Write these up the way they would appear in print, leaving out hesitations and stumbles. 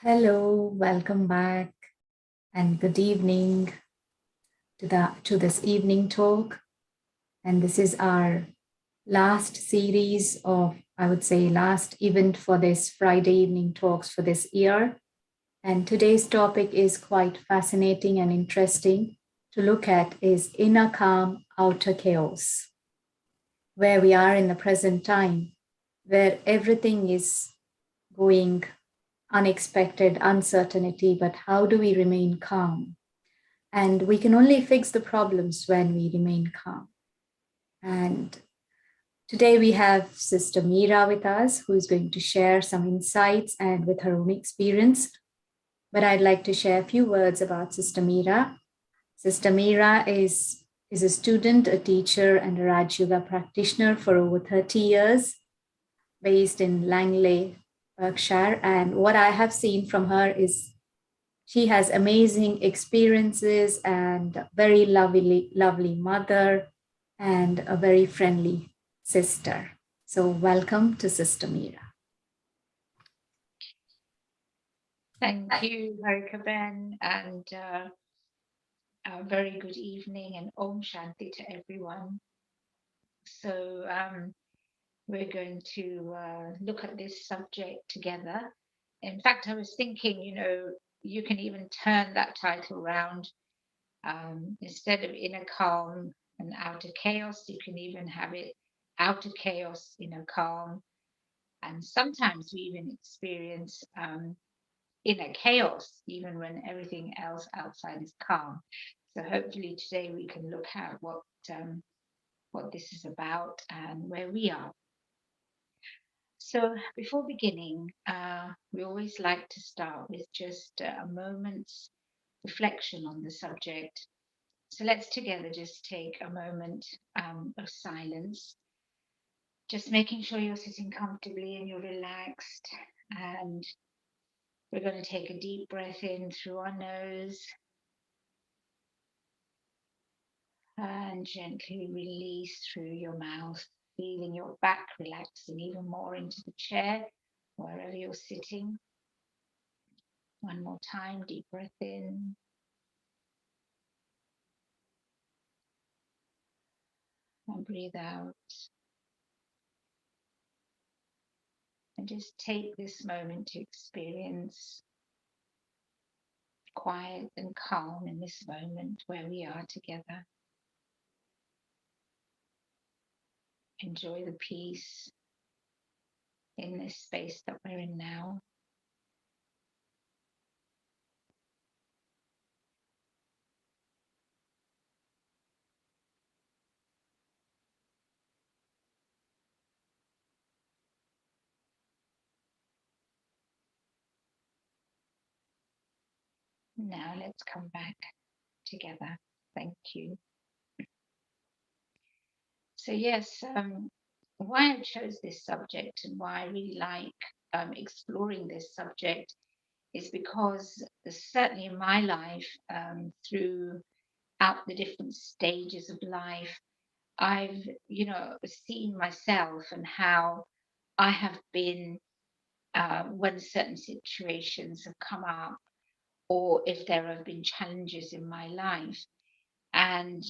Hello, welcome back, and good evening to this evening talk. And this is our last series of, I would say, last event for this Friday evening talks for this year. And today's topic is quite fascinating and interesting to look at is inner calm, outer chaos, where we are in the present time, where everything is going unexpected, uncertainty, but how do we remain calm? And we can only fix the problems when we remain calm. And today we have Sister Meera with us, who is going to share some insights and with her own experience. But I'd like to share a few words about Sister Meera. Sister Meera is a student, a teacher, and a Raj Yoga practitioner for over 30 years, based in Langley, Berkshire. And what I have seen from her is she has amazing experiences and a very lovely mother and a very friendly sister. So welcome to Sister Meera. Thank you, Harikaben, and a very good evening and Om Shanti to everyone. So we're going to look at this subject together. In fact, I was thinking, you can even turn that title around. Instead of inner calm and outer chaos, you can even have it outer chaos, inner calm. And sometimes we even experience inner chaos, even when everything else outside is calm. So hopefully today we can look at what this is about and where we are. So before beginning, we always like to start with just a moment's reflection on the subject. So let's together just take a moment of silence, just making sure you're sitting comfortably and you're relaxed. And we're going to take a deep breath in through our nose and gently release through your mouth, feeling your back relaxing even more into the chair, wherever you're sitting. One more time, deep breath in and breathe out. And just take this moment to experience quiet and calm in this moment where we are together. Enjoy the peace in this space that we're in now. Now let's come back together. Thank you. So yes, why I chose this subject and why I really like exploring this subject is because certainly in my life, throughout the different stages of life, I've, seen myself and how I have been when certain situations have come up or if there have been challenges in my life. And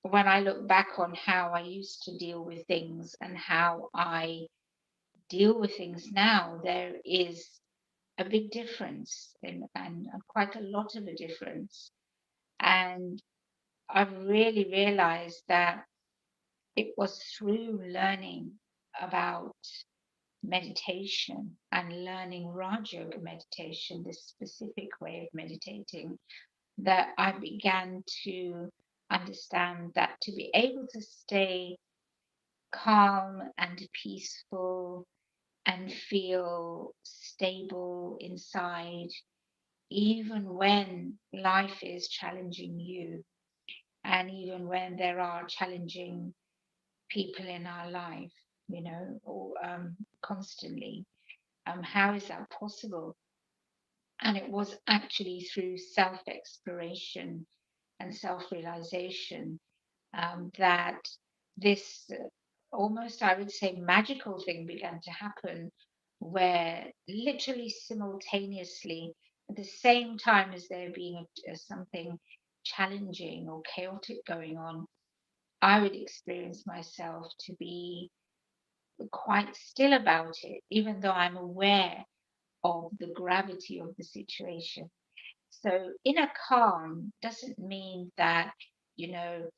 when I look back on how I used to deal with things and how I deal with things now, there is a big difference and quite a lot of a difference. And I've really realized that it was through learning about meditation and learning Raj Yoga meditation, this specific way of meditating, that I began to understand that to be able to stay calm and peaceful and feel stable inside, even when life is challenging you, and even when there are challenging people in our life, or constantly. How is that possible? And it was actually through self exploration and self realization that this almost, I would say, magical thing began to happen where literally simultaneously, at the same time as there being something challenging or chaotic going on, I would experience myself to be quite still about it, even though I'm aware of the gravity of the situation. So, inner calm doesn't mean that, you know,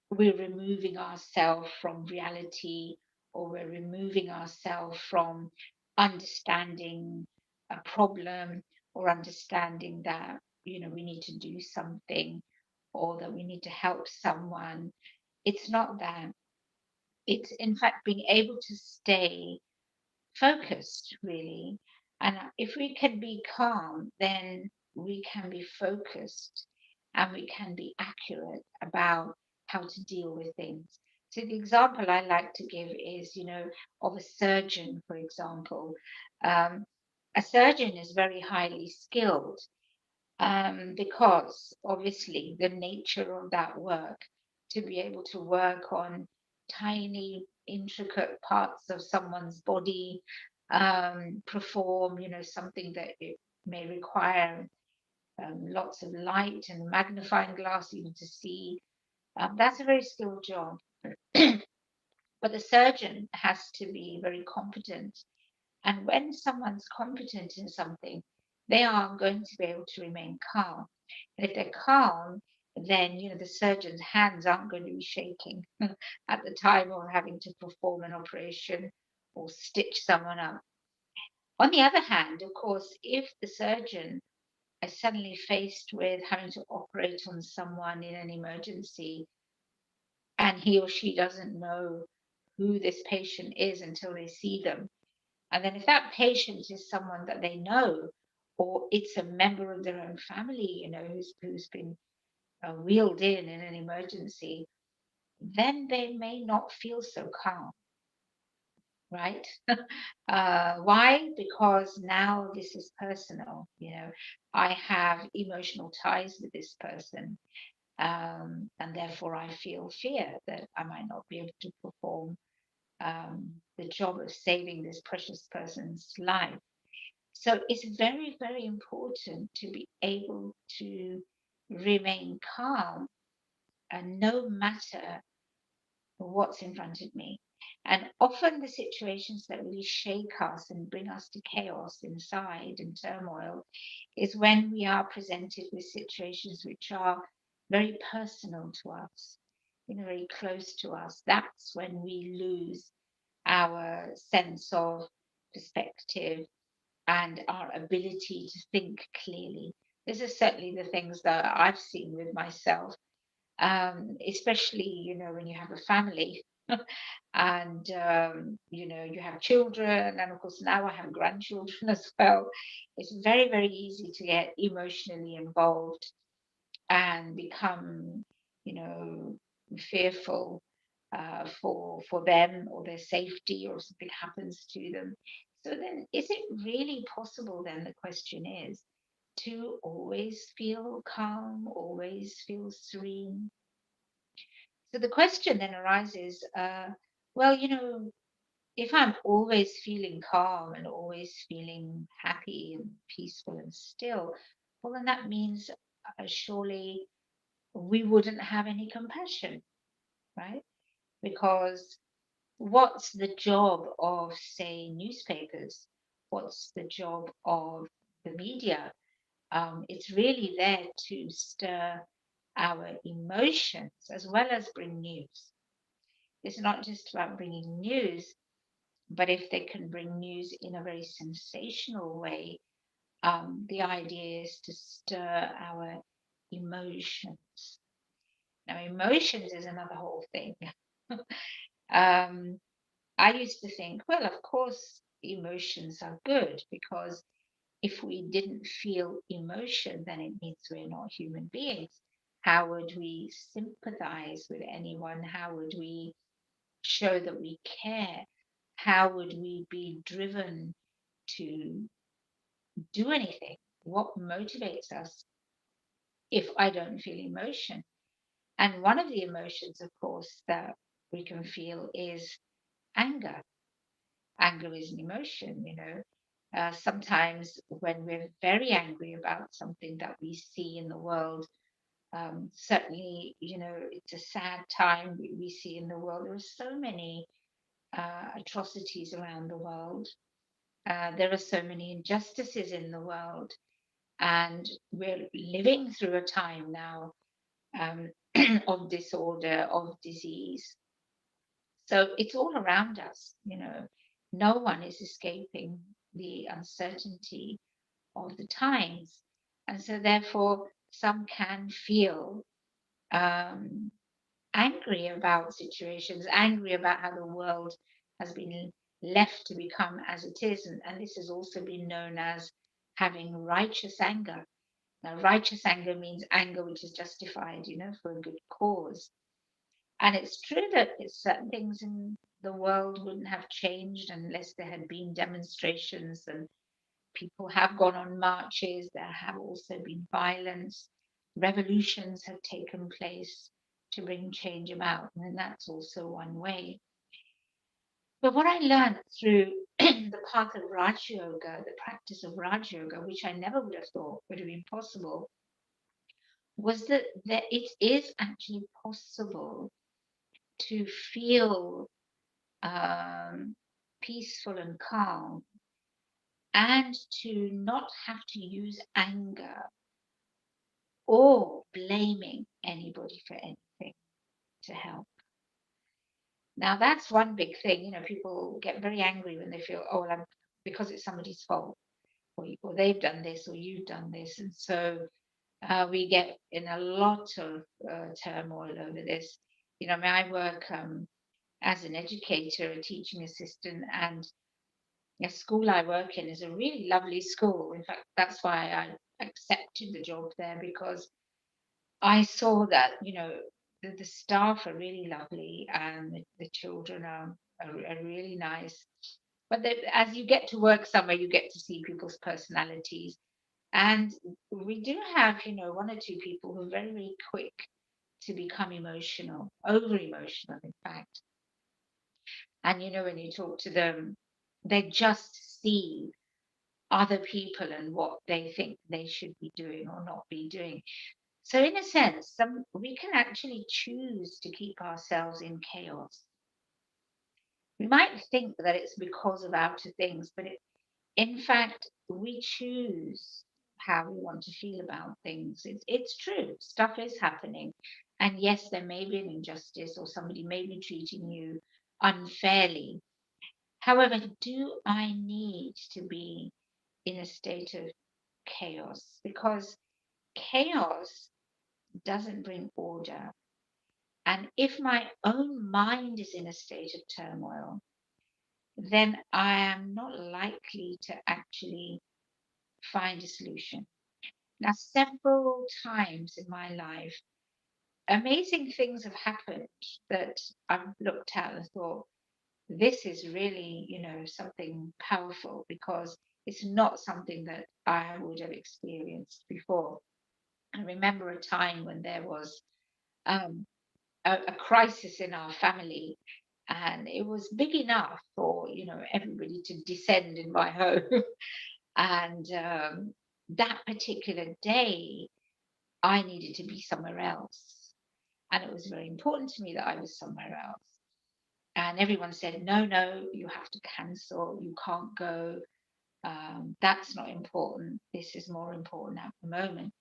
we're removing ourselves from reality, or we're removing ourselves from understanding a problem, or understanding that, we need to do something, or that we need to help someone. It's not that. It's, in fact, being able to stay focused, really. And if we can be calm, then we can be focused, and we can be accurate about how to deal with things. So the example I like to give is, of a surgeon, for example. Um, a surgeon is very highly skilled, because obviously the nature of that work, to be able to work on tiny, intricate parts of someone's body, perform, something that it may require lots of light and magnifying glass even to see. That's a very skilled job. But the surgeon has to be very competent, and when someone's competent in something, they are going to be able to remain calm. And if they're calm, then the surgeon's hands aren't going to be shaking at the time of having to perform an operation or stitch someone up. On the other hand, of course, if the surgeon is suddenly faced with having to operate on someone in an emergency, and he or she doesn't know who this patient is until they see them, and then if that patient is someone that they know, or it's a member of their own family, who's been wheeled in an emergency, then they may not feel so calm, right? Why? Because now this is personal. I have emotional ties with this person, and therefore I feel fear that I might not be able to perform the job of saving this precious person's life. So it's very, very important to be able to remain calm, and no matter what's in front of me. And often the situations that really shake us and bring us to chaos inside and turmoil is when we are presented with situations which are very personal to us, very close to us. That's when we lose our sense of perspective and our ability to think clearly. This is certainly the things that I've seen with myself, especially, when you have a family and, you have children. And of course, now I have grandchildren as well. It's very, very easy to get emotionally involved and become, you know, fearful for them or their safety, or something happens to them. So then, is it really possible? Then the question is, to always feel calm, always feel serene. So the question then arises, well, if I'm always feeling calm and always feeling happy and peaceful and still, well, then that means surely we wouldn't have any compassion, right? Because what's the job of, say, newspapers? What's the job of the media? It's really there to stir our emotions as well as bring news. It's not just about bringing news, but if they can bring news in a very sensational way, the idea is to stir our emotions. Now, emotions is another whole thing. um, I used to think, well, of course, emotions are good, because if we didn't feel emotion, then it means we're not human beings. How would we sympathize with anyone? How would we show that we care? How would we be driven to do anything? What motivates us if I don't feel emotion? And one of the emotions, of course, that we can feel is anger. anger is an emotion, you know. Sometimes when we're very angry about something that we see in the world, certainly, you know, it's a sad time we see in the world. There are so many atrocities around the world. There are so many injustices in the world, and we're living through a time now um, of disorder, of disease. So it's all around us, you know. No one is escaping the uncertainty of the times. And so, therefore, some can feel um, angry about situations, angry about how the world has been left to become as it is. And this has also been known as having righteous anger. Now, righteous anger means anger which is justified, you know, for a good cause. And it's true that certain things in the world wouldn't have changed unless there had been demonstrations, and people have gone on marches. There have also been violence. Revolutions have taken place to bring change about, and that's also one way. But what I learned through the path of Raj Yoga, the practice of Raj Yoga, which I never would have thought would have been possible, was that it is actually possible to feel um, peaceful and calm, and to not have to use anger or blaming anybody for anything to help. Now, that's one big thing. You know, people get very angry when they feel, oh, well, I'm, because it's somebody's fault, or they've done this, or you've done this. And so we get in a lot of turmoil over this. You know, I mean, I work as an educator, a teaching assistant, and the school I work in is a really lovely school. In fact, that's why I accepted the job there, because I saw that, you know, the staff are really lovely, and the children are really nice. But as you get to work somewhere, you get to see people's personalities. And we do have, you know, one or two people who are very, very quick to become emotional, over emotional, in fact. And, you know, when you talk to them, they just see other people and what they think they should be doing or not be doing. So, in a sense, we can actually choose to keep ourselves in chaos. We might think that it's because of outer things, but in fact, we choose how we want to feel about things. It's true, stuff is happening. And yes, there may be an injustice, or somebody may be treating you unfairly. However, do I need to be in a state of chaos? Because chaos doesn't bring order. And if my own mind is in a state of turmoil, then I am not likely to actually find a solution. Now, several times in my life, amazing things have happened that I've looked at and thought, this is really, you know, something powerful, because it's not something that I would have experienced before. I remember a time when there was um, a crisis in our family, and it was big enough for, you know, everybody to descend in my home. And that particular day, I needed to be somewhere else, and it was very important to me that I was somewhere else. And everyone said, no, no, you have to cancel, you can't go, that's not important, this is more important at the moment.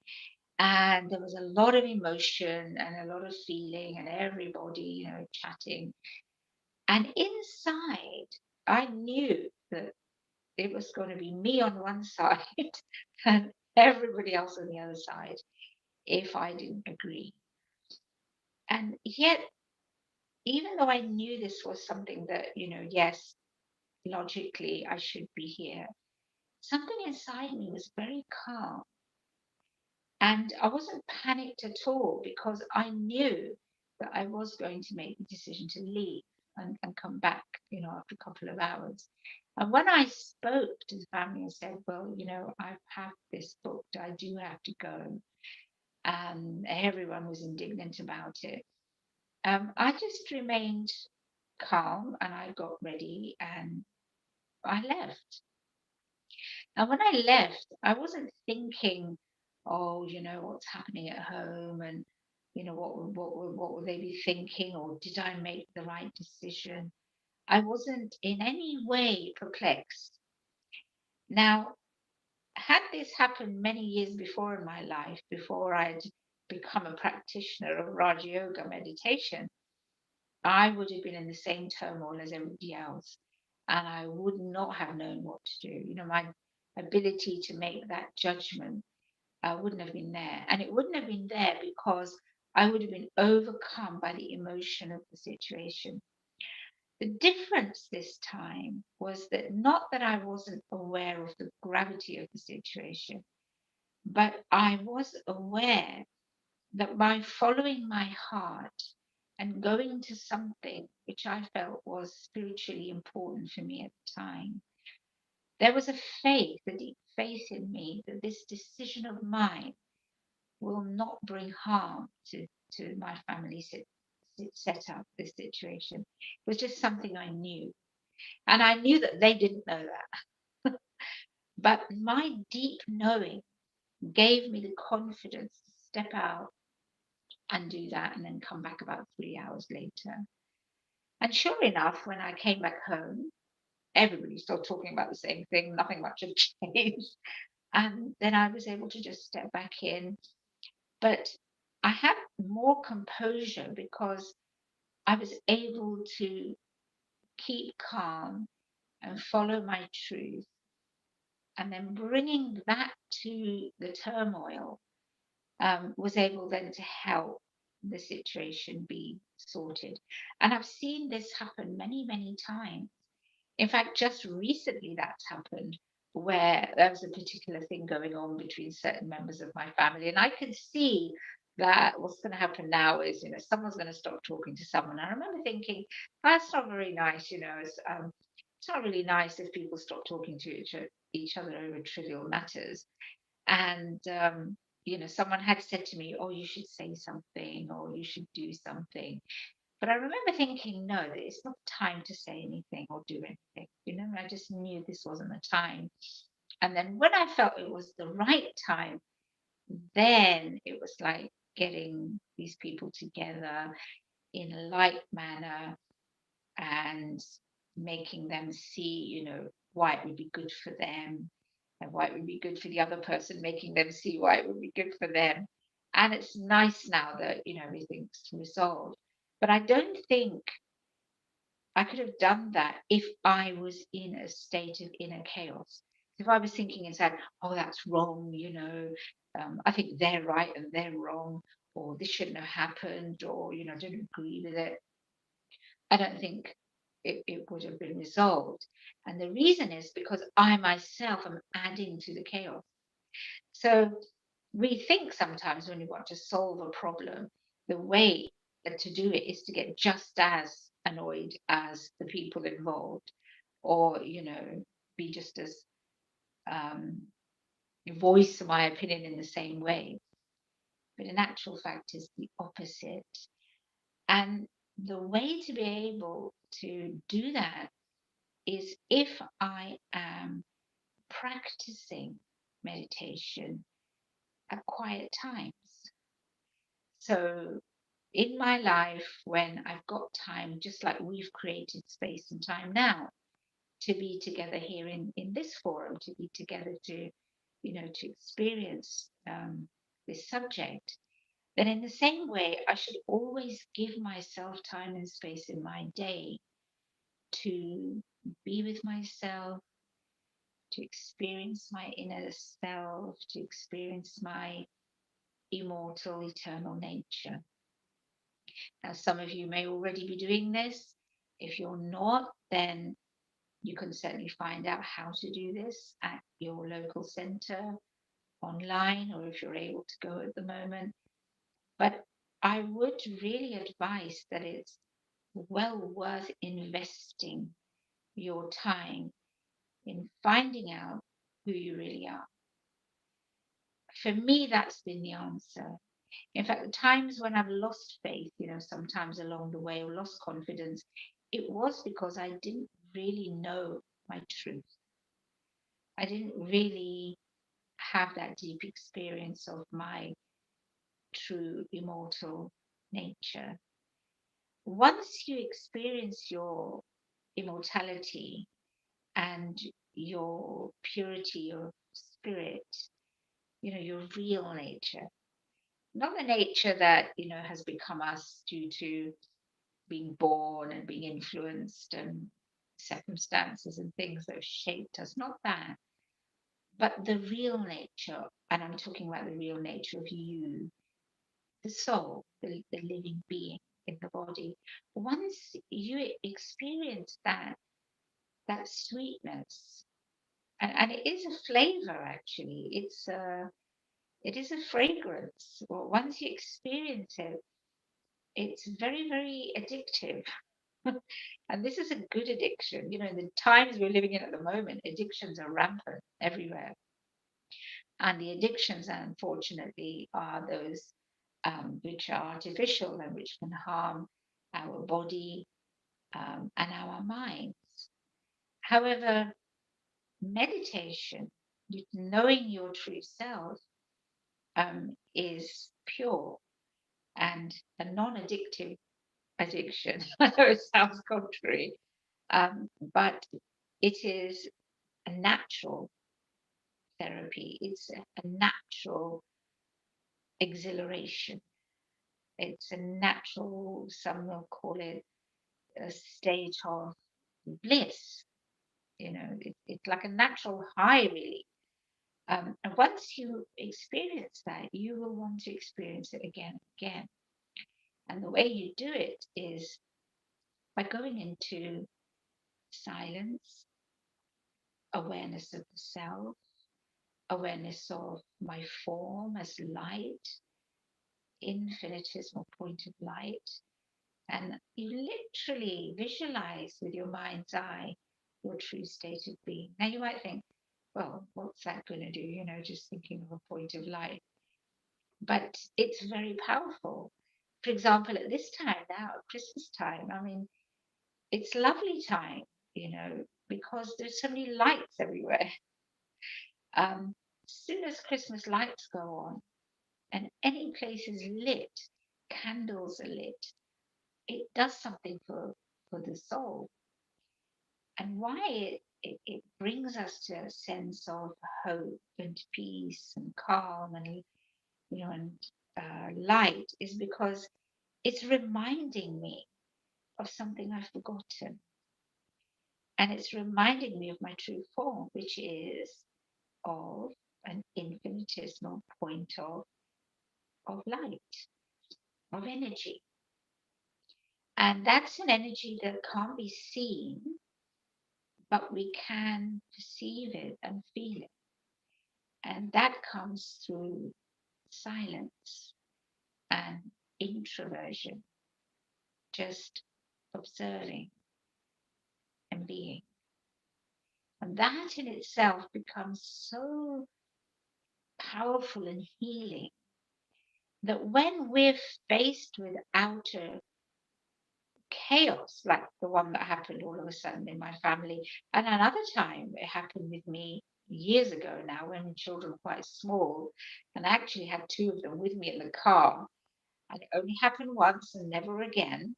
And there was a lot of emotion and a lot of feeling, and everybody, you know, chatting. And inside, I knew that it was going to be me on one side and everybody else on the other side if I didn't agree. And yet, even though I knew this was something that, you know, yes, logically I should be here, something inside me was very calm. And I wasn't panicked at all, because I knew that I was going to make the decision to leave and come back, you know, after a couple of hours. And when I spoke to the family and said, well, you know, I've had this booked, I do have to go, and everyone was indignant about it, I just remained calm, and I got ready, and I left. And when I left, I wasn't thinking, oh, what's happening at home, and what will they be thinking, or did I make the right decision? I wasn't in any way perplexed. Now, had this happened many years before in my life, before I'd become a practitioner of Raja Yoga meditation, I would have been in the same turmoil as everybody else, and I would not have known what to do. My ability to make that judgment wouldn't have been there. And it wouldn't have been there because I would have been overcome by the emotion of the situation. The difference this time was that not that I wasn't aware of the gravity of the situation, but I was aware that by following my heart and going to something which I felt was spiritually important for me at the time, there was a faith, a deep faith in me that this decision of mine will not bring harm to my family set up, this situation. It was just something I knew. And I knew that they didn't know that. But my deep knowing gave me the confidence to step out and do that and then come back about 3 hours later. And sure enough, when I came back home, everybody's still talking about the same thing, nothing much had changed. And then I was able to just step back in. But I had more composure because I was able to keep calm and follow my truth. And then bringing that to the turmoil was able then to help the situation be sorted. And I've seen this happen many, many times. In fact, just recently that's happened where there was a particular thing going on between certain members of my family. And I could see that what's going to happen now is, someone's going to stop talking to someone. I remember thinking, that's not very nice, it's not really nice if people stop talking to each other over trivial matters. And, someone had said to me, oh, you should say something or you should do something. But I remember thinking, no, it's not time to say anything or do anything. I just knew this wasn't the time. And then when I felt it was the right time, then it was like getting these people together in a light manner and making them see, why it would be good for them and why it would be good for the other person, making them see why it would be good for them. And it's nice now that, everything's resolved. But I don't think I could have done that if I was in a state of inner chaos. If I was thinking inside, oh, that's wrong, I think they're right and they're wrong, or this shouldn't have happened, or, I don't agree with it, I don't think it would have been resolved. And the reason is because I myself am adding to the chaos. So we think sometimes when you want to solve a problem, the way to do it is to get just as annoyed as the people involved, or, be just as um, voice my opinion in the same way. But in actual fact, is the opposite. And the way to be able to do that is if I am practicing meditation at quiet times. So, in my life, when I've got time, just like we've created space and time now to be together here in this forum, to be together to experience this subject, then in the same way, I should always give myself time and space in my day to be with myself, to experience my inner self, to experience my immortal, eternal nature. Now, some of you may already be doing this. If you're not, then you can certainly find out how to do this at your local centre online, or if you're able to go at the moment. But I would really advise that it's well worth investing your time in finding out who you really are. For me, that's been the answer. In fact, the times when I've lost faith, sometimes along the way, or lost confidence, it was because I didn't really know my truth. I didn't really have that deep experience of my true immortal nature. Once you experience your immortality and your purity of spirit, your real nature, not the nature that, has become us due to being born and being influenced and circumstances and things that have shaped us, not that, but the real nature. And I'm talking about the real nature of you, the soul, the living being in the body. Once you experience that sweetness, and it is a flavor actually. It is a fragrance. Well, once you experience it, it's very, very addictive. And this is a good addiction. In the times we're living in at the moment, addictions are rampant everywhere. And the addictions, unfortunately, are those which are artificial and which can harm our body and our minds. However, meditation, knowing your true self, is pure and a non-addictive addiction. I know it sounds contrary, but it is a natural therapy. It's a natural exhilaration. It's a natural, some will call it a state of bliss. It's like a natural high, really. And once you experience that, you will want to experience it again and again. And the way you do it is by going into silence, awareness of the self, awareness of my form as light, infinitesimal point of light. And you literally visualize with your mind's eye your true state of being. Now, you might think, well, what's that going to do? Just thinking of a point of light. But it's very powerful. For example, at this time now, Christmas time, I mean, it's lovely time, because there's so many lights everywhere. As soon as Christmas lights go on and any place is lit, candles are lit, it does something for the soul. And why it brings us to a sense of hope and peace and calm and light is because it's reminding me of something I've forgotten. And it's reminding me of my true form, which is of an infinitesimal point of light, of energy. And that's an energy that can't be seen, but we can perceive it and feel it. And that comes through silence and introversion, just observing and being. And that in itself becomes so powerful and healing that when we're faced with outer chaos, like the one that happened all of a sudden in my family, and another time it happened with me years ago now when children were quite small, and I actually had two of them with me in the car, and it only happened once and never again.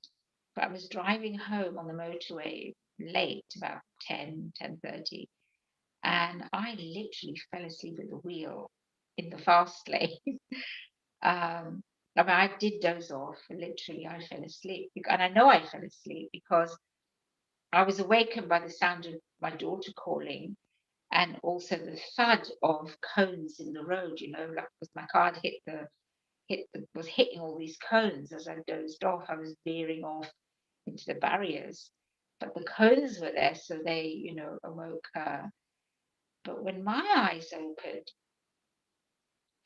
But I was driving home on the motorway late, about 10:30, and I literally fell asleep at the wheel in the fast lane. I mean, I did doze off. Literally, I fell asleep. And I know I fell asleep because I was awakened by the sound of my daughter calling and also the thud of cones in the road, like because my car had was hitting all these cones as I dozed off. I was veering off into the barriers. But the cones were there, so they, awoke her. But when my eyes opened,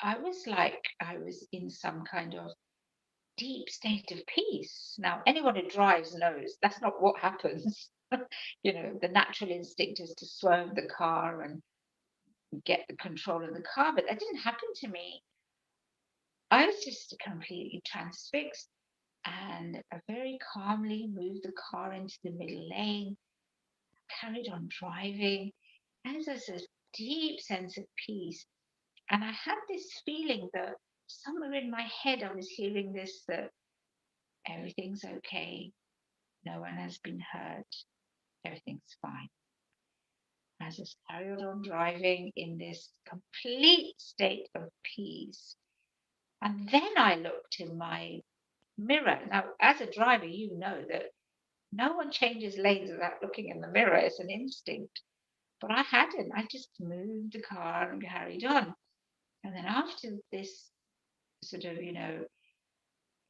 I was like I was in some kind of deep state of peace. Now, anyone who drives knows that's not what happens. The natural instinct is to swerve the car and get the control of the car, but that didn't happen to me. I was just completely transfixed and I very calmly moved the car into the middle lane. carried on driving, and there's a deep sense of peace. And I had this feeling that somewhere in my head I was hearing this, that everything's okay, no one has been hurt, everything's fine. I just carried on driving in this complete state of peace. And then I looked in my mirror. Now, as a driver, you know that no one changes lanes without looking in the mirror. It's an instinct. But I hadn't. I just moved the car and carried on. And then after this sort of,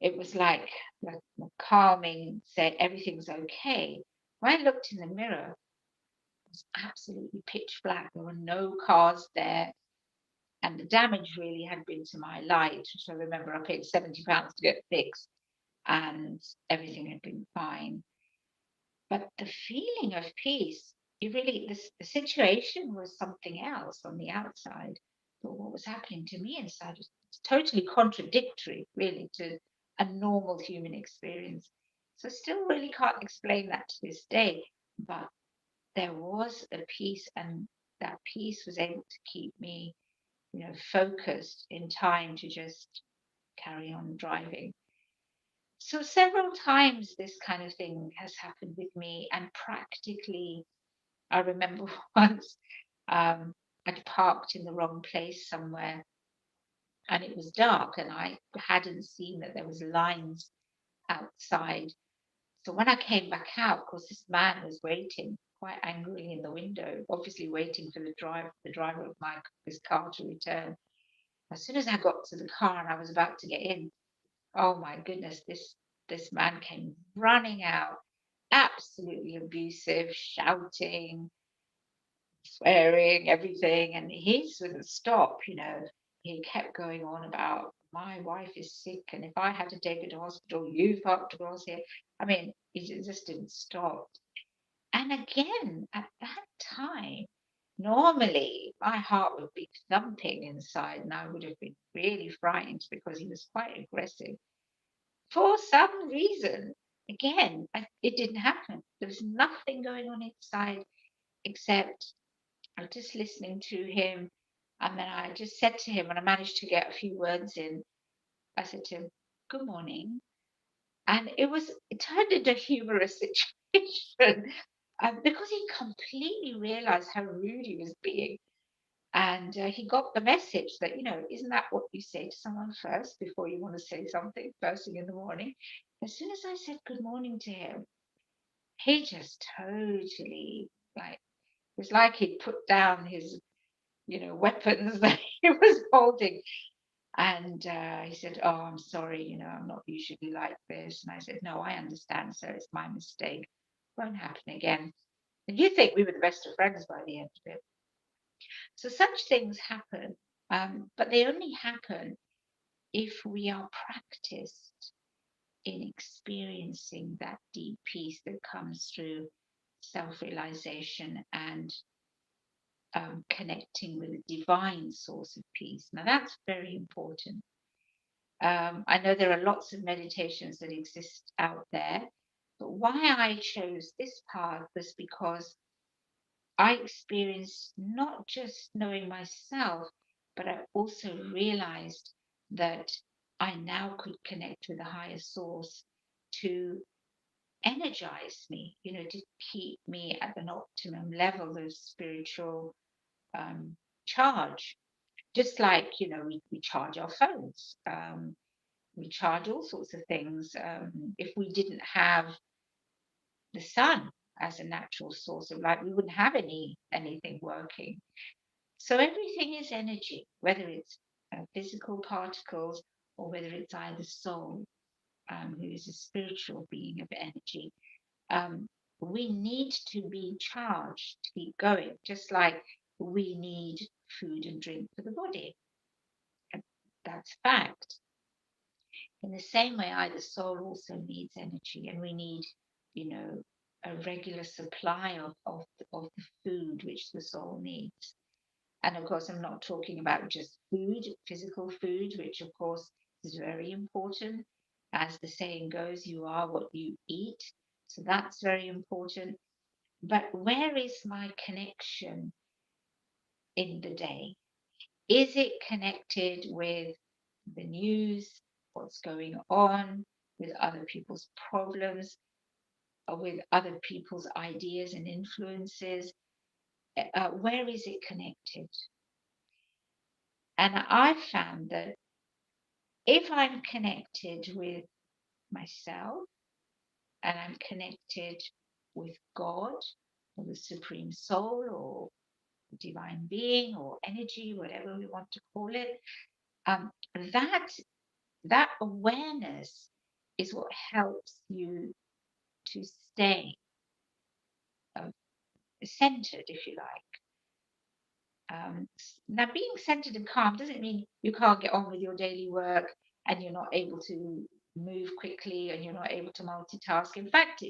it was like the calming said everything's okay. When I looked in the mirror, it was absolutely pitch black. There were no cars there. And the damage really had been to my light, which I remember I paid £70 to get fixed, and everything had been fine. But the feeling of peace, the situation was something else on the outside, but what was happening to me inside was totally contradictory, really, to a normal human experience. So, still really can't explain that to this day, but there was a peace, and that peace was able to keep me, focused in time to just carry on driving. So several times this kind of thing has happened with me, and practically, I remember once um, I'd parked in the wrong place somewhere, and it was dark, and I hadn't seen that there was lines outside. So when I came back out, of course, this man was waiting quite angrily in the window, obviously waiting for the driver of my his car to return. As soon as I got to the car and I was about to get in, oh my goodness, this man came running out, absolutely abusive, shouting, swearing, everything, and he wouldn't stop. He kept going on about my wife is sick, and if I had to take her to hospital, you've got to go here. I mean, he just didn't stop. And again, at that time, normally my heart would be thumping inside, and I would have been really frightened because he was quite aggressive. For some reason, again, it didn't happen. There was nothing going on inside except I was just listening to him. And then I just said to him, and I managed to get a few words in. I said to him, "Good morning." And it turned into a humorous situation because he completely realized how rude he was being. And he got the message that, isn't that what you say to someone first before you want to say something first thing in the morning? As soon as I said good morning to him, he just totally, like, it was like he'd put down his, weapons that he was holding. And he said, "Oh, I'm sorry, I'm not usually like this." And I said, "No, I understand, sir. It's my mistake. Won't happen again." And you think we were the best of friends by the end of it. So such things happen, but they only happen if we are practiced in experiencing that deep peace that comes through self realization and connecting with a divine source of peace. Now, that's very important. I know there are lots of meditations that exist out there, but why I chose this path was because I experienced not just knowing myself, but I also realized that I now could connect with a higher source to energize me, to keep me at an optimum level of spiritual um, charge. Just like, we charge our phones, we charge all sorts of things. If we didn't have the sun as a natural source of light, we wouldn't have anything working. So everything is energy, whether it's physical particles or whether it's either soul, who is a spiritual being of energy. Um, we need to be charged to keep going, just like we need food and drink for the body. And that's fact. In the same way, the soul also needs energy, and we need, you know, a regular supply of the food which the soul needs. And of course, I'm not talking about just food, physical food, which of course is very important. As the saying goes, you are what you eat. So that's very important. but where is my connection in the day? Is it connected with the news, what's going on, with other people's problems, or with other people's ideas and influences? Where is it connected? And I've found that if I'm connected with myself and I'm connected with God or the Supreme Soul or divine being or energy, whatever we want to call it, um, that that awareness is what helps you to stay uh, centered, if you like. Now, being centered and calm doesn't mean you can't get on with your daily work and you're not able to move quickly and you're not able to multitask. In fact,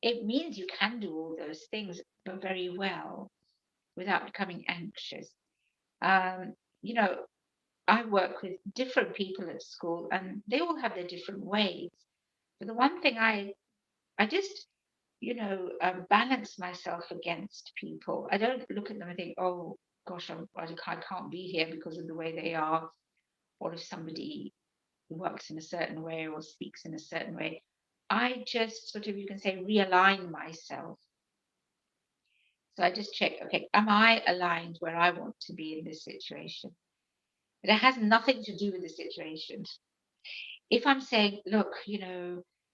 it means you can do all those things, but very well without becoming anxious. Um, you know, I work with different people at school and they all have their different ways. But the one thing I just, balance myself against people. I don't look at them and think, oh gosh, I can't be here because of the way they are, or if somebody works in a certain way or speaks in a certain way. I just sort of, you can say, realign myself. So I just check, okay, am I aligned where I want to be in this situation? But it has nothing to do with the situation. If I'm saying, look,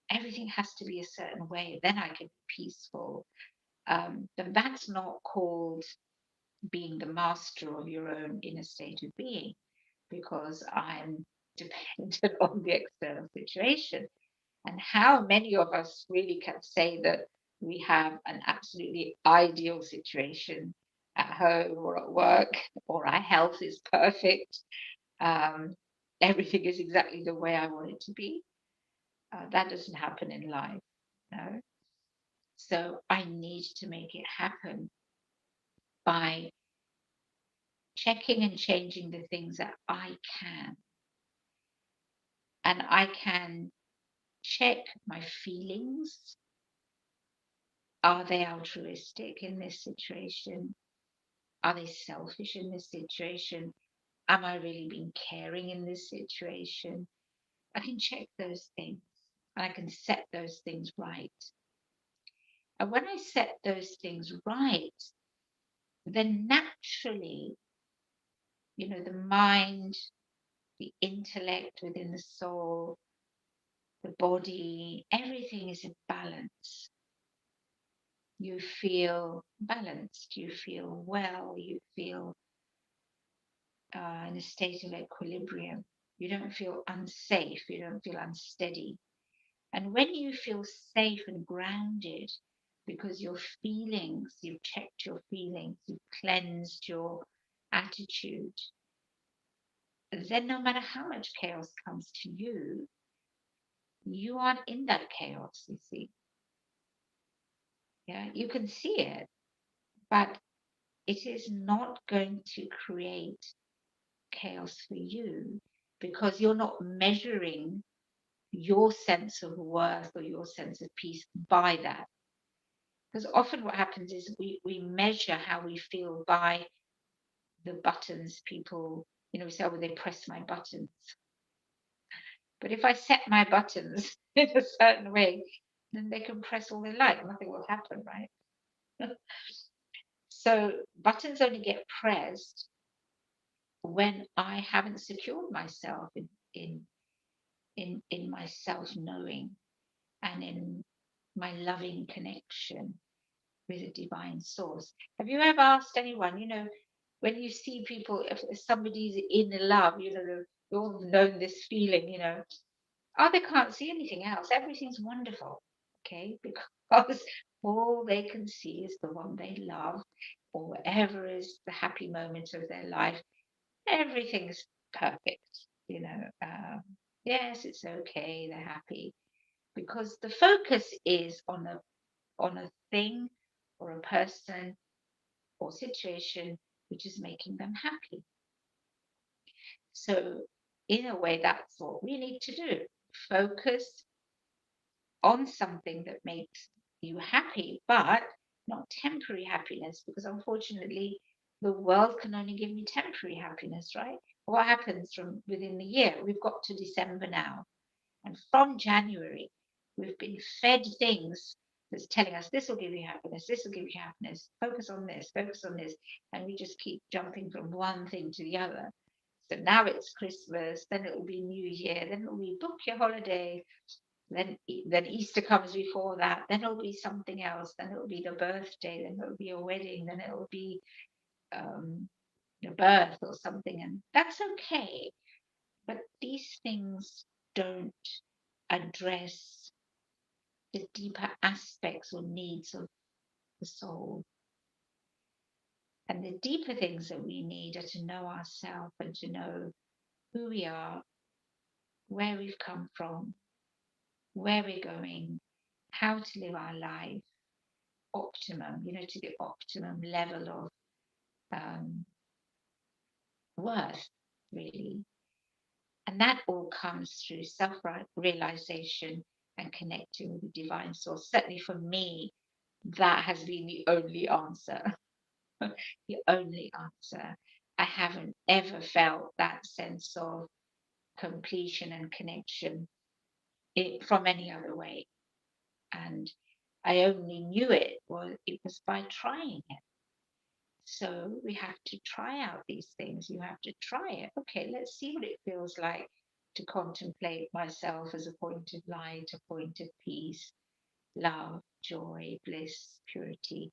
everything has to be a certain way, then I can be peaceful, then that's not called being the master of your own inner state of being, because I'm dependent on the external situation. And how many of us really can say that we have an absolutely ideal situation at home or at work, or our health is perfect, um, everything is exactly the way I want it to be? That doesn't happen in life, no. So I need to make it happen by checking and changing the things that I can. And I can check my feelings. Are they altruistic in this situation? Are they selfish in this situation? Am I really being caring in this situation? I can check those things and I can set those things right. And when I set those things right, then naturally, the mind, the intellect within the soul, the body, everything is in balance. You feel balanced, you feel well, you feel in a state of equilibrium. You don't feel unsafe, you don't feel unsteady. And when you feel safe and grounded, because your feelings, you've checked your feelings, you've cleansed your attitude, then no matter how much chaos comes to you, you aren't in that chaos, you see. Yeah, you can see it, but it is not going to create chaos for you because you're not measuring your sense of worth or your sense of peace by that. Because often what happens is we measure how we feel by the buttons people, we say, oh, they press my buttons. But if I set my buttons in a certain way, then they can press all they like, nothing will happen, right? So buttons only get pressed when I haven't secured myself in my self-knowing and in my loving connection with a divine source. Have you ever asked anyone, when you see people, if somebody's in love, they've all known this feeling, oh, they can't see anything else. Everything's wonderful, okay? Because all they can see is the one they love, or whatever is the happy moment of their life. Everything's perfect, yes, it's okay, they're happy. Because the focus is on a thing or a person or situation which is making them happy. So, in a way, that's what we need to do. Focus on something that makes you happy, but not temporary happiness, because unfortunately the world can only give me temporary happiness, right? What happens from within the year? We've got to December now, and from January, we've been fed things that's telling us this will give you happiness, this will give you happiness, focus on this, and we just keep jumping from one thing to the other. So now it's Christmas, then it will be New Year, then it will be book your holiday, then Easter comes before that, then it'll be something else, then it'll be the birthday, then it'll be a wedding, then it'll be um, a birth or something, and that's okay. But these things don't address the deeper aspects or needs of the soul. And the deeper things that we need are to know ourselves and to know who we are, where we've come from, where we're going, how to live our life optimum, to the optimum level of worth, really. And that all comes through self realization and connecting with the divine source. Certainly for me, that has been the only answer. The only answer. I haven't ever felt that sense of completion and connection from any other way. And I only knew it was by trying it. So we have to try out these things. You have to try it. Okay, let's see what it feels like to contemplate myself as a point of light, a point of peace, love, joy, bliss, purity.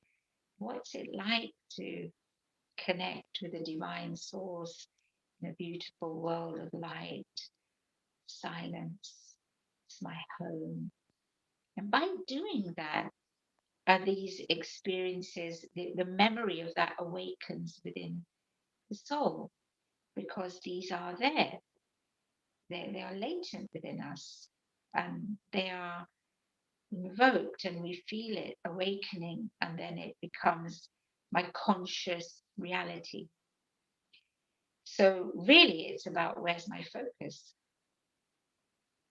What's it like to connect with the divine source in a beautiful world of light, silence? It's my home. And by doing that, these experiences, the memory of that awakens within the soul, because these are there. They are latent within us, and they are invoked, and we feel it awakening, and then it becomes my conscious reality. So really it's about, where's my focus?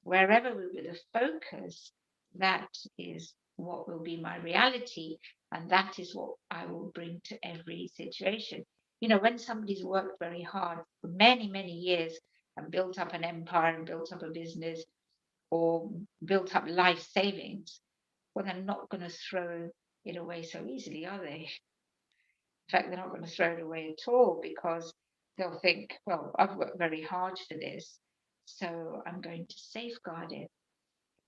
Wherever we put the focus, that is what will be my reality, and that is what I will bring to every situation. When somebody's worked very hard for many, many years and built up an empire and built up a business or built up life savings, well, they're not going to throw it away so easily, are they? In fact, they're not going to throw it away at all, because they'll think, well, I've worked very hard for this, so I'm going to safeguard it.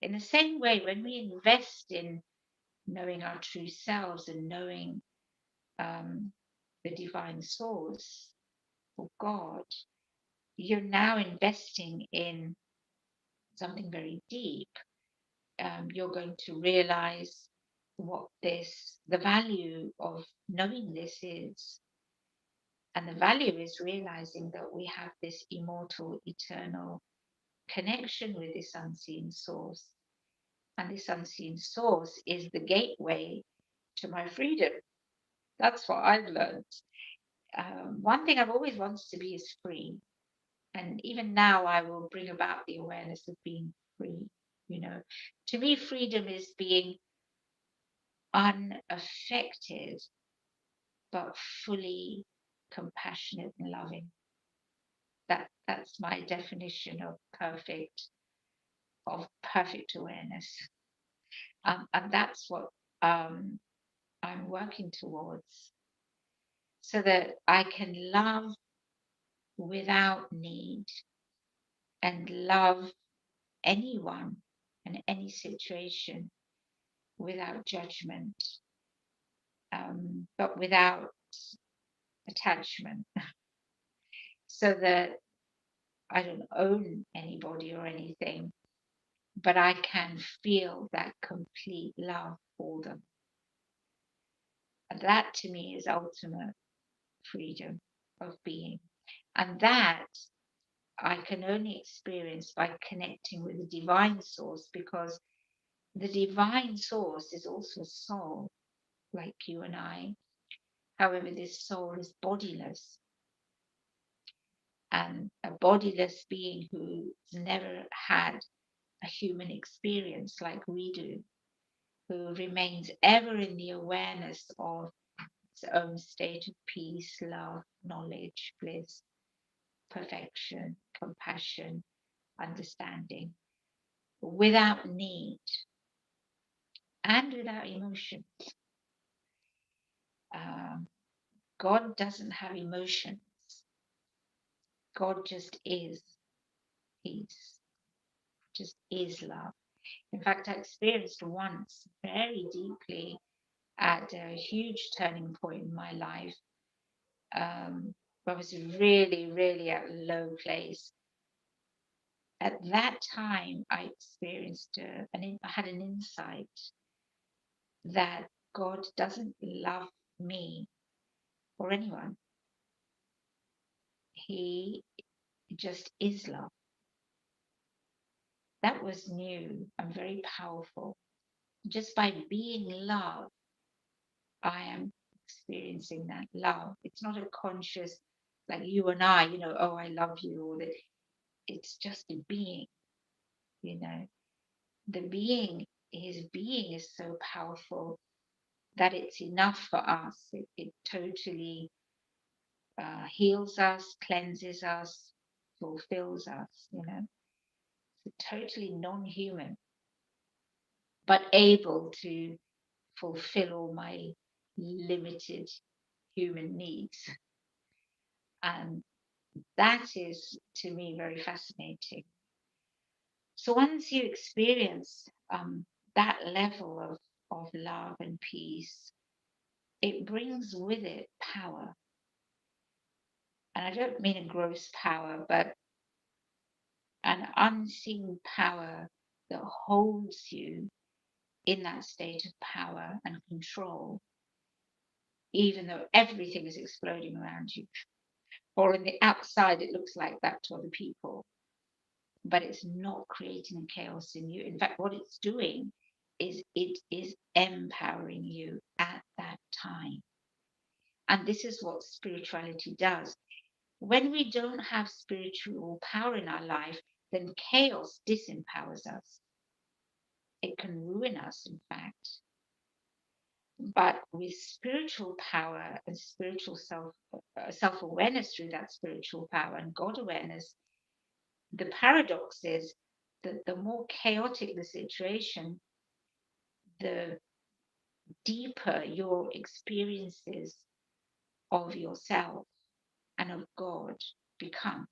In the same way, when we invest in knowing our true selves and knowing um, the divine source or God, you're now investing in something very deep. You're going to realize the value of knowing this is. And the value is realizing that we have this immortal, eternal connection with this unseen source. And this unseen source is the gateway to my freedom. That's what I've learned. One thing I've always wanted to be is free. And even now, I will bring about the awareness of being free. You know, to me, freedom is being unaffected, but fully compassionate and loving. That's my definition of perfect awareness. And that's what um, I'm working towards, so that I can love without need and love anyone and any situation without judgment, but without attachment, so that I don't own anybody or anything, but I can feel that complete love for them. And that to me is ultimate freedom of being. And that I can only experience by connecting with the divine source, because the divine source is also a soul, like you and I. However, this soul is bodiless, and a bodiless being who's never had a human experience like we do. who remains ever in the awareness of its own state of peace, love, knowledge, bliss, perfection, compassion, understanding, without need and without emotion. Um, God doesn't have emotions. God just is peace, just is love. In fact, I experienced once very deeply at a huge turning point in my life. I was really, really at a low place. At that time, I experienced I had an insight that God doesn't love me or anyone. He just is love. That was new and very powerful. Just by being love, I am experiencing that love. It's not a conscious, like you and I, oh, I love you, or that it's just a being, you know. The being, his being is so powerful that it's enough for us. It totally heals us, cleanses us, fulfills us, So totally non human, but able to fulfill all my limited human needs. And that is, to me, very fascinating. So once you experience that level of love and peace, it brings with it power. And I don't mean a gross power, but an unseen power that holds you in that state of power and control, even though everything is exploding around you. Or on the outside, it looks like that to other people, but it's not creating chaos in you. In fact, what it's doing is it is empowering you at that time. And this is what spirituality does. When we don't have spiritual power in our life, then chaos disempowers us. It can ruin us, in fact. But with spiritual power and spiritual self awareness through that spiritual power and God awareness, the paradox is that the more chaotic the situation, the deeper your experiences of yourself and of God become,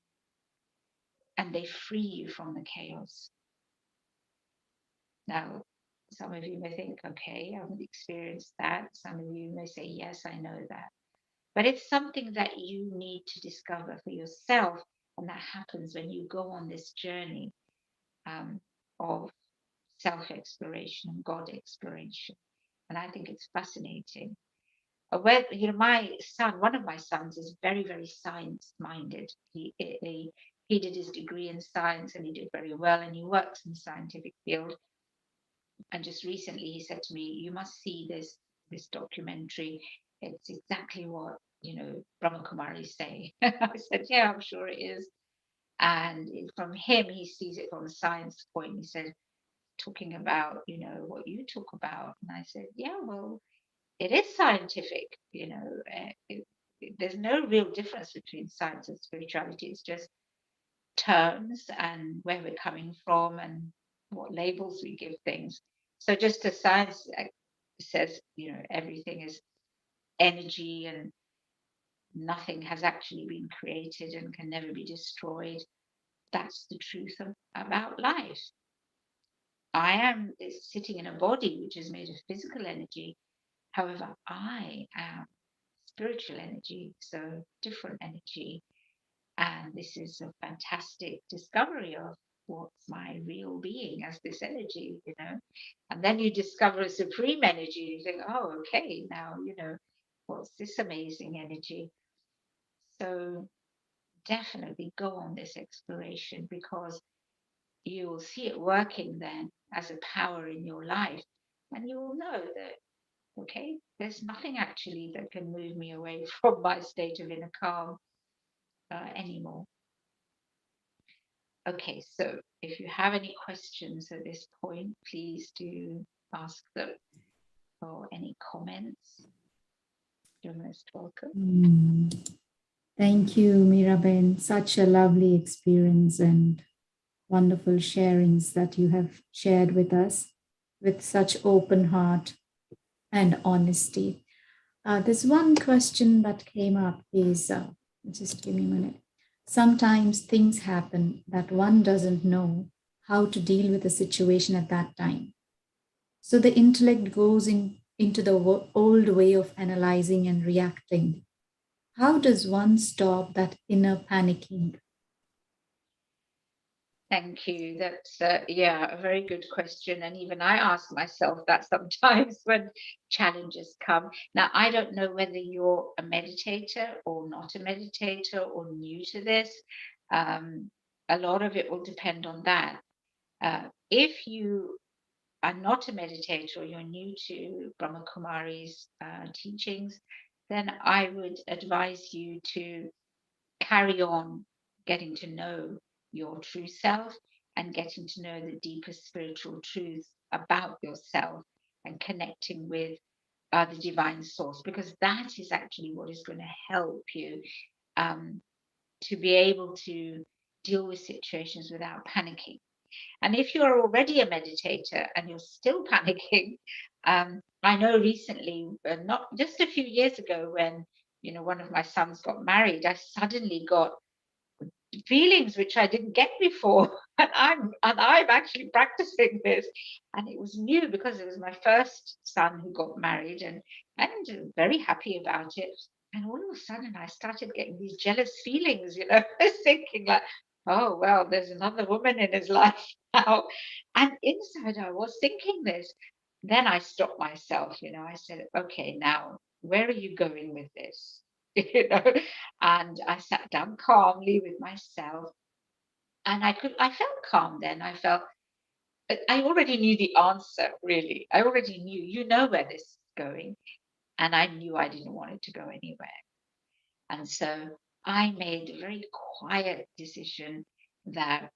and they free you from the chaos. Now, some of you may think, okay, I haven't experienced that. Some of you may say, yes, I know that. But it's something that you need to discover for yourself. And that happens when you go on this journey of self exploration and God exploration. And I think it's fascinating. My son, one of my sons, is very, very science minded. He did his degree in science and he did very well, and he works in the scientific field. And just recently he said to me, you must see this documentary. It's exactly what, Brahma Kumaris say. I said, yeah, I'm sure it is. And from him, he sees it from a science point. He said, talking about, what you talk about. And I said, yeah, well, it is scientific, there's no real difference between science and spirituality. It's just terms and where we're coming from and what labels we give things. So just as science says, everything is energy and nothing has actually been created and can never be destroyed, that's the truth about life. I am sitting in a body which is made of physical energy. However, I am spiritual energy, so different energy. And this is a fantastic discovery of what's my real being as this energy. And then you discover a supreme energy. You think, oh, okay, now, what's this amazing energy? So definitely go on this exploration because you will see it working then as a power in your life. And you will know that, okay, there's nothing actually that can move me away from my state of inner calm anymore. Okay, so if you have any questions at this point, please do ask them for any comments. You're most welcome. Thank you, Meera. Such a lovely experience and wonderful sharings that you have shared with us with such open heart and honesty. There's one question that came up is, just give me a minute. Sometimes things happen that one doesn't know how to deal with a situation at that time. So the intellect goes into the old way of analyzing and reacting. How does one stop that inner panicking? Thank you. That's a very good question. And even I ask myself that sometimes when challenges come. Now, I don't know whether you're a meditator or not a meditator or new to this. Um, a lot of it will depend on that. If you are not a meditator or you're new to Brahma Kumari's teachings, then I would advise you to carry on getting to know your true self and getting to know the deeper spiritual truths about yourself and connecting with the divine source, because that is actually what is going to help you um, to be able to deal with situations without panicking. And if you're already a meditator and you're still panicking, I know recently, not just a few years ago, when one of my sons got married, I suddenly got feelings which I didn't get before. And I'm actually practicing this. And it was new because it was my first son who got married, and I'm very happy about it. And all of a sudden I started getting these jealous feelings, thinking like, oh well, there's another woman in his life now. And inside I was thinking this. Then I stopped myself, I said, okay, now where are you going with this? you know and I sat down calmly with myself, and I felt calm then. I already knew the answer, really. I already knew, where this is going, and I knew I didn't want it to go anywhere. And so I made a very quiet decision that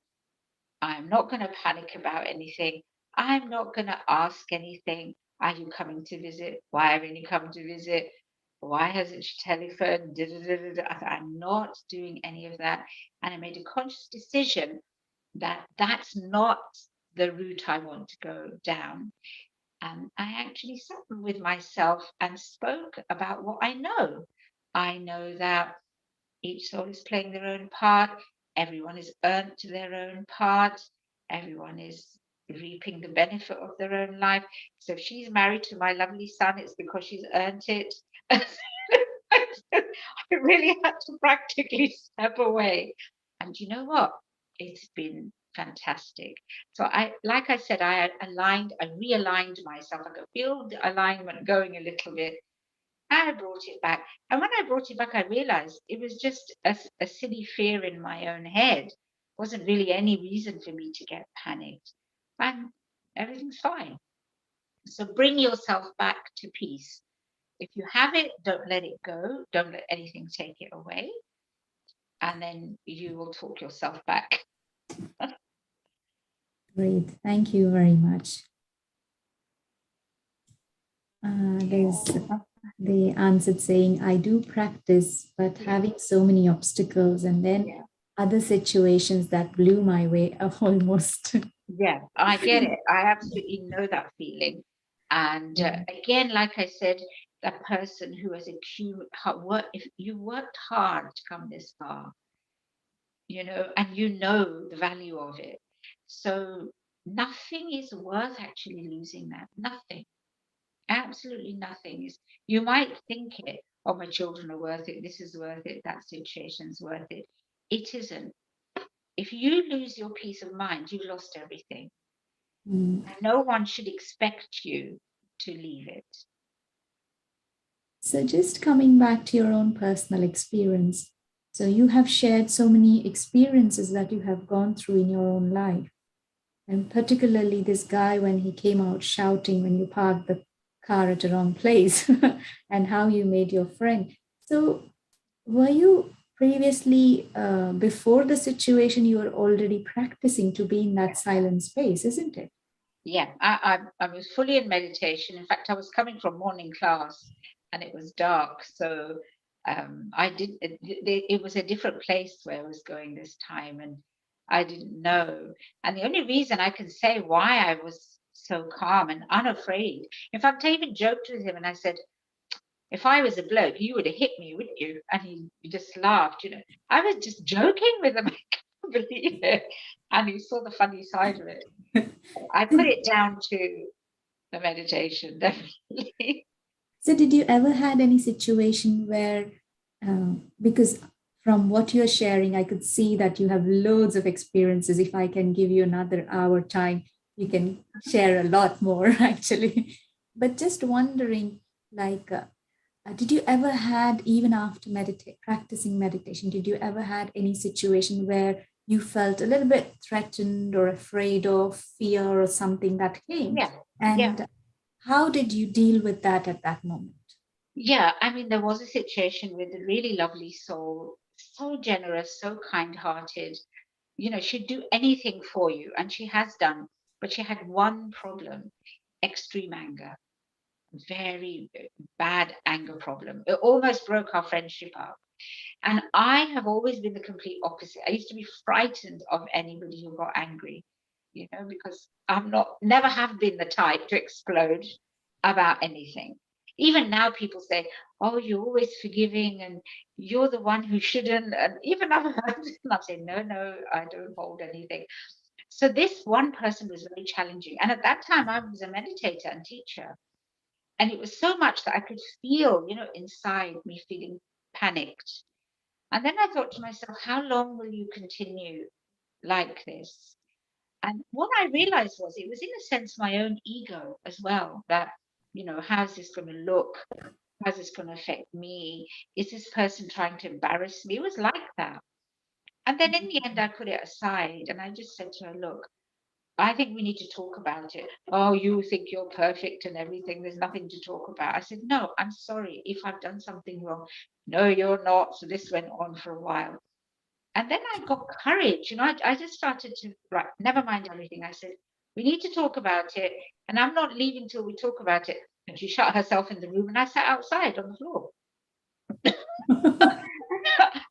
I'm not going to panic about anything. I'm not going to ask anything. Are you coming to visit? Why haven't you come to visit? Why hasn't she telephoned? I'm not doing any of that. And I made a conscious decision that that's not the route I want to go down. And I actually sat with myself and spoke about what I know. I know that each soul is playing their own part. Everyone is earned to their own part. Everyone is reaping the benefit of their own life. So if she's married to my lovely son, it's because she's earned it. I really had to practically step away. And you know what? It's been fantastic. So like I said, I realigned myself. I could feel the alignment going a little bit. I brought it back. And when I brought it back, I realized it was just a silly fear in my own head. It wasn't really any reason for me to get panicked. And everything's fine. So bring yourself back to peace. If you have it, don't let it go. Don't let anything take it away. And then you will talk yourself back. Great. Thank you very much. There's the answer saying, I do practice, but having so many obstacles and then other situations that blew my way almost. Yeah, I get it. I absolutely know that feeling. And again, like I said, that person who has if you worked hard to come this far, and you know the value of it. So nothing is worth actually losing that. Nothing. Absolutely nothing is. You might think it, oh, my children are worth it, this is worth it, that situation's worth it. It isn't. If you lose your peace of mind, you've lost everything. Mm. No one should expect you to leave it. So, just coming back to your own personal experience. So, you have shared so many experiences that you have gone through in your own life. And particularly this guy, when he came out shouting when you parked the car at the wrong place, and how you made your friend. So, were you previously, before the situation, you were already practicing to be in that silent space, isn't it? Yeah, I was fully in meditation. In fact, I was coming from morning class and it was dark. So I did, it was a different place where I was going this time and I didn't know. And the only reason I can say why I was so calm and unafraid, in fact, I even joked with him and I said, if I was a bloke, you would have hit me, wouldn't you? And he just laughed, you know. I was just joking with him. I can't believe it. And he saw the funny side of it. I put Did- it down to the meditation, definitely. So, did you ever had any situation where, because from what you're sharing, I could see that you have loads of experiences. If I can give you another hour time, you can share a lot more, actually. But just wondering, like, did you ever had even after practicing meditation? Did you ever had any situation where you felt a little bit threatened or afraid of fear or something that came? Yeah, yeah, And how did you deal with that at that moment? yeah. I mean, there was a situation with a really lovely soul, so generous, so kind-hearted. You know, she'd do anything for you, and she has done. But she had one problem: extreme anger, very bad anger problem. It almost broke our friendship up. And I have always been the complete opposite. I used to be frightened of anybody who got angry, you know, because I'm not, never have been the type to explode about anything. Even now, people say, "Oh, you're always forgiving, and you're the one who shouldn't." And even I've heard, and I'm saying, "No, no, I don't hold anything." So this one person was very challenging, and at that time, I was a meditator and teacher, and it was so much that I could feel, you know, inside me feeling panicked. And then I thought to myself, how long will you continue like this? And what I realized was it was, in a sense, my own ego as well. That, you know, how's this going to look? How's this going to affect me? Is this person trying to embarrass me? It was like that. And then in the end, I put it aside and I just said to her, look, I think we need to talk about it. Oh, you think you're perfect and everything. There's nothing to talk about. I said, no, I'm sorry if I've done something wrong. No, you're not. So this went on for a while. And then I got courage, you know, I just started to, right, never mind everything. I said, we need to talk about it. And I'm not leaving till we talk about it. And she shut herself in the room and I sat outside on the floor.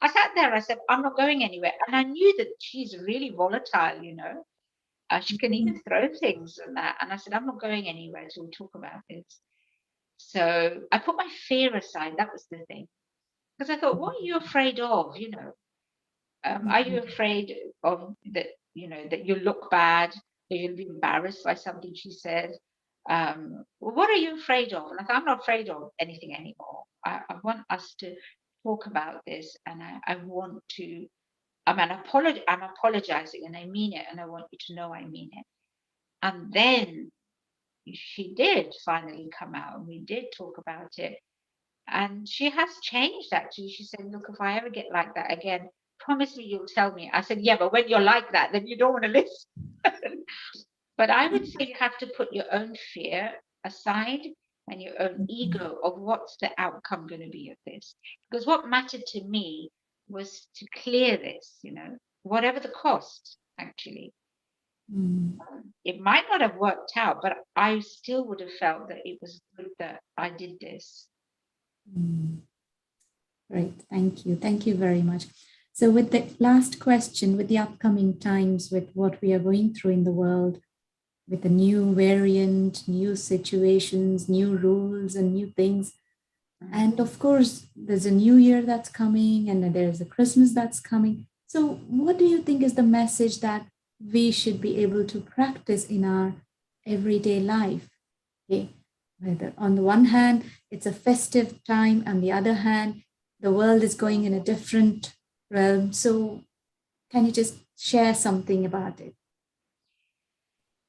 I sat there, I said, I'm not going anywhere. And I knew that she's really volatile, you know. She can even throw things and that. And I said, I'm not going anywhere till we talk about this. So I put my fear aside. That was the thing. Because I thought, what are you afraid of? You know, are you afraid of that, you know, that you look bad, that you'll be embarrassed by something she said? What are you afraid of? And I thought, I'm not afraid of anything anymore. I want us to talk about this and I want to, I'm apologizing and I mean it and I want you to know I mean it. And then she did finally come out and we did talk about it. And she has changed actually. She said, look, if I ever get like that again, promise me you'll tell me. I said, yeah, but when you're like that, then you don't want to listen. But I would say you have to put your own fear aside and your own ego of what's the outcome going to be of this. Because what mattered to me was to clear this, you know, whatever the cost, actually. Mm, It might not have worked out, but I still would have felt that it was good that I did this. mm. Great. Thank you. Thank you very much. So, with the last question, with the upcoming times, with what we are going through in the world, with the new variant, new situations, new rules, and new things. Mm. And of course, there's a new year that's coming, and then there's a Christmas that's coming. So, what do you think is the message that we should be able to practice in our everyday life? Okay. Whether on the one hand, it's a festive time, on the other hand, the world is going in a different realm. So, can you just share something about it?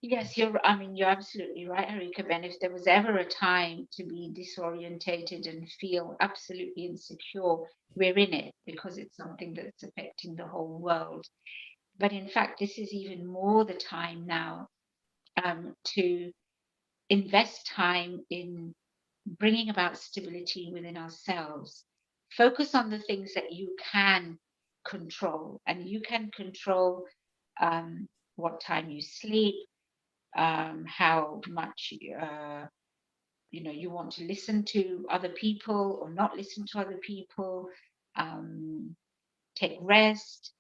Yes, I mean, you're absolutely right, Harika Ben. If there was ever a time to be disorientated and feel absolutely insecure, we're in it because it's something that's affecting the whole world. But in fact, this is even more the time now to invest time in bringing about stability within ourselves. Focus on the things that you can control, and you can control what time you sleep, how much you want to listen to other people or not listen to other people, um, take rest,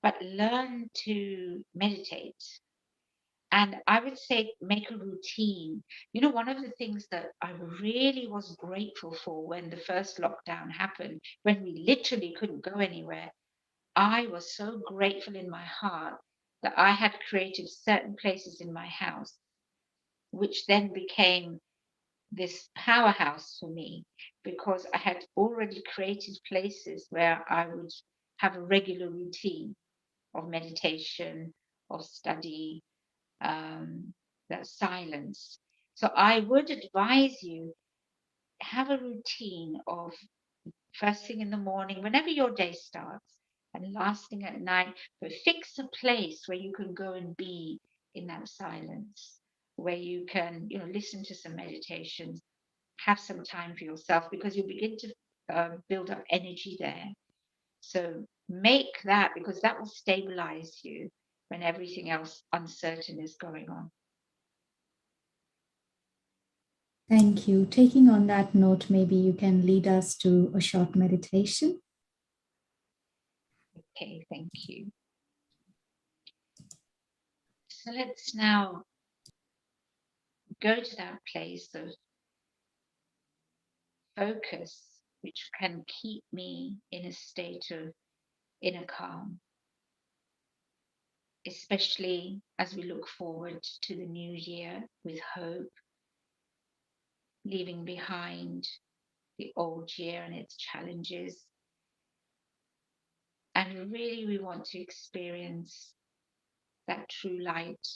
but learn to meditate. And I would say make a routine. One of the things that I really was grateful for when the first lockdown happened, when we literally couldn't go anywhere, I was so grateful in my heart that I had created certain places in my house, which then became this powerhouse for me because I had already created places where I would have a regular routine of meditation, of study, um, that silence. So I would advise you have a routine of first thing in the morning, whenever your day starts, and last thing at night, but fix a place where you can go and be in that silence, where you can, listen to some meditations, have some time for yourself, because you'll begin to build up energy there. So make that, because that will stabilize you when everything else uncertain is going on. Thank you. Taking on that note, maybe you can lead us to a short meditation. Okay, thank you. So let's now go to that place of focus, which can keep me in a state of inner calm, especially as we look forward to the new year with hope, leaving behind the old year and its challenges. And really, we want to experience that true light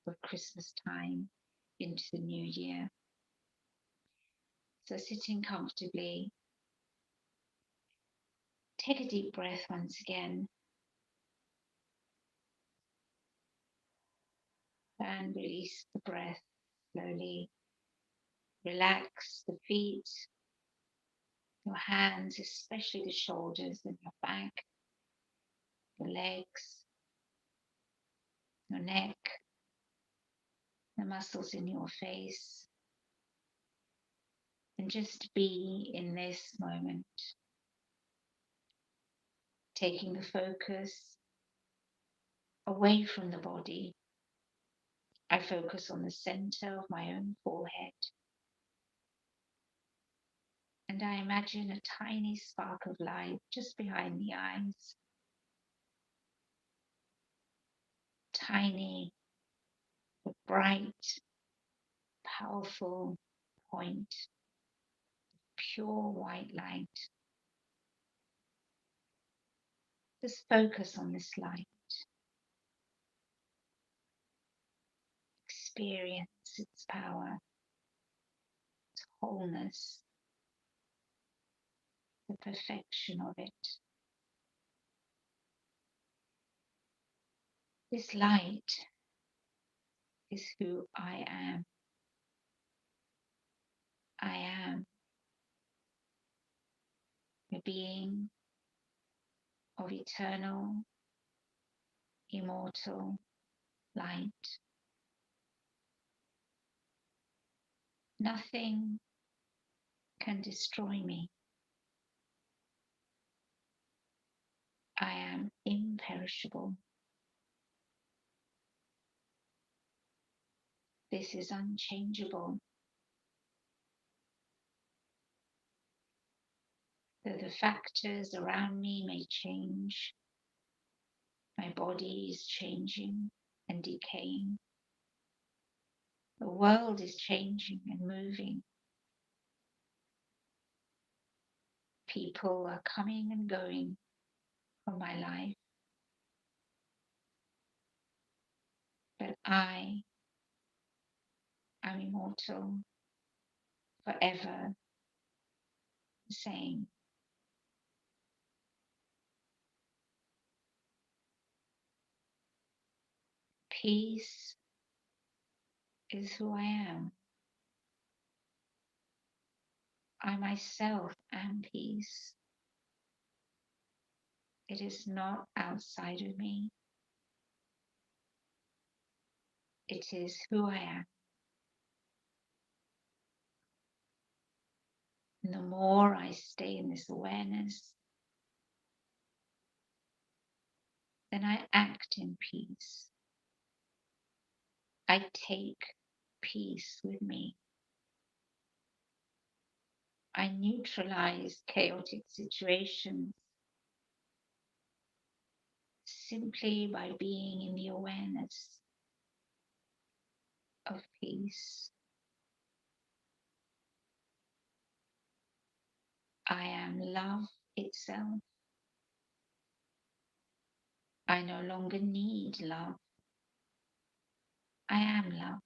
of Christmas time into the new year. So, sitting comfortably, take a deep breath once again and release the breath slowly. Relax the feet, your hands, especially the shoulders and your back, your legs, your neck, the muscles in your face, and just be in this moment, taking the focus away from the body. I focus on the center of my own forehead, and I imagine a tiny spark of light just behind the eyes, tiny, but bright, powerful point, pure white light. Just focus on this light. Experience its power, its wholeness, the perfection of it. This light is who I am. I am a being of eternal, immortal light. Nothing can destroy me. I am imperishable. This is unchangeable. Though the factors around me may change, my body is changing and decaying. The world is changing and moving. People are coming and going from my life, but I am immortal, forever the same. Peace is who I am. I myself am peace. It is not outside of me. It is who I am. And the more I stay in this awareness, then I act in peace. I take peace with me. I neutralize chaotic situations simply by being in the awareness of peace. I am love itself. I no longer need love. I am love.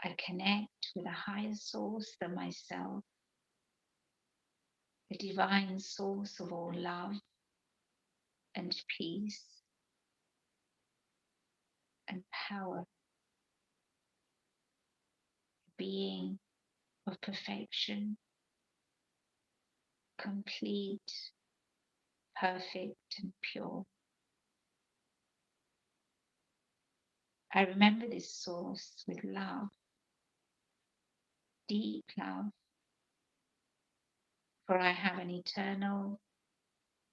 I connect with a higher source than myself, the divine source of all love and peace and power, being of perfection, complete, perfect, and pure. I remember this source with love, deep love, for I have an eternal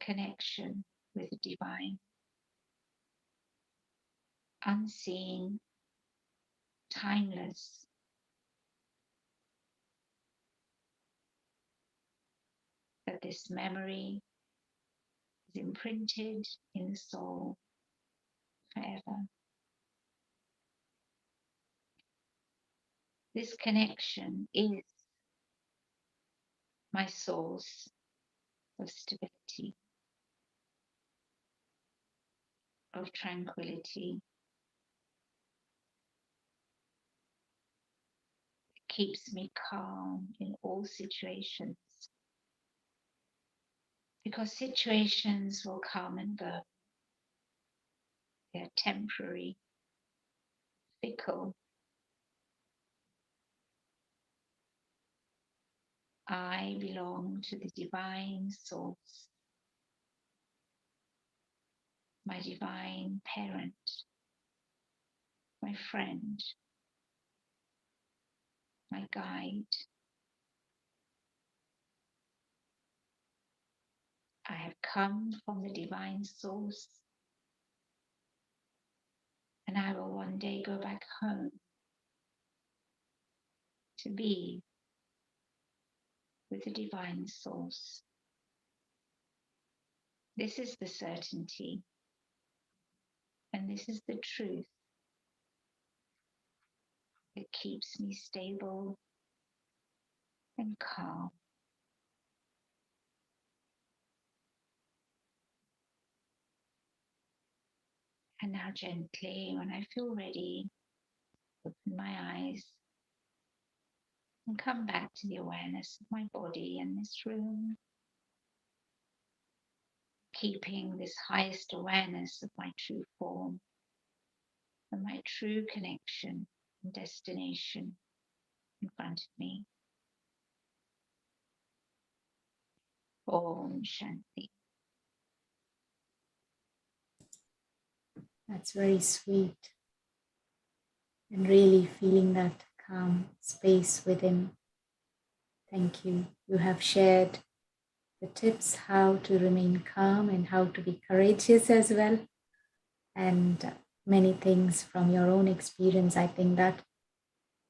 connection with the divine, unseen, timeless. That this memory is imprinted in the soul forever. This connection is my source of stability, of tranquility. It keeps me calm in all situations, because situations will come and go. They're temporary, fickle. I belong to the divine source, my divine parent, my friend, my guide. I have come from the divine source, and I will one day go back home to be with the divine source. This is the certainty, and this is the truth that keeps me stable and calm. And now gently, when I feel ready, open my eyes and come back to the awareness of my body in this room, keeping this highest awareness of my true form and my true connection and destination in front of me. Om Shanti. That's very sweet. And really feeling that calm space within. Thank you. You have shared the tips how to remain calm and how to be courageous as well. And many things from your own experience. I think that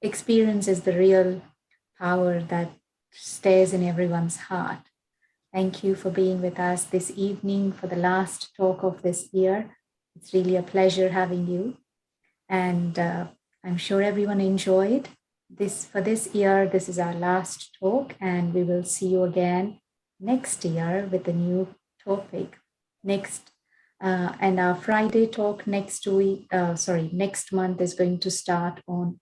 experience is the real power that stays in everyone's heart. Thank you for being with us this evening for the last talk of this year. It's really a pleasure having you. And I'm sure everyone enjoyed this. For this year, this is our last talk, and we will see you again next year with a new topic. And our Friday talk next month is going to start on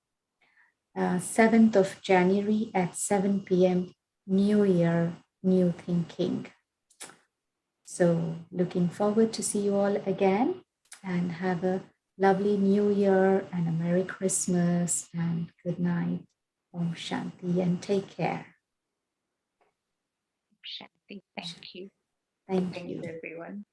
7th of January at 7 p.m. New Year, New Thinking. So looking forward to see you all again, and have a lovely New Year and a Merry Christmas and good night. Om Shanti, and take care. Shanti, thank you. Thank Thanks, you. everyone.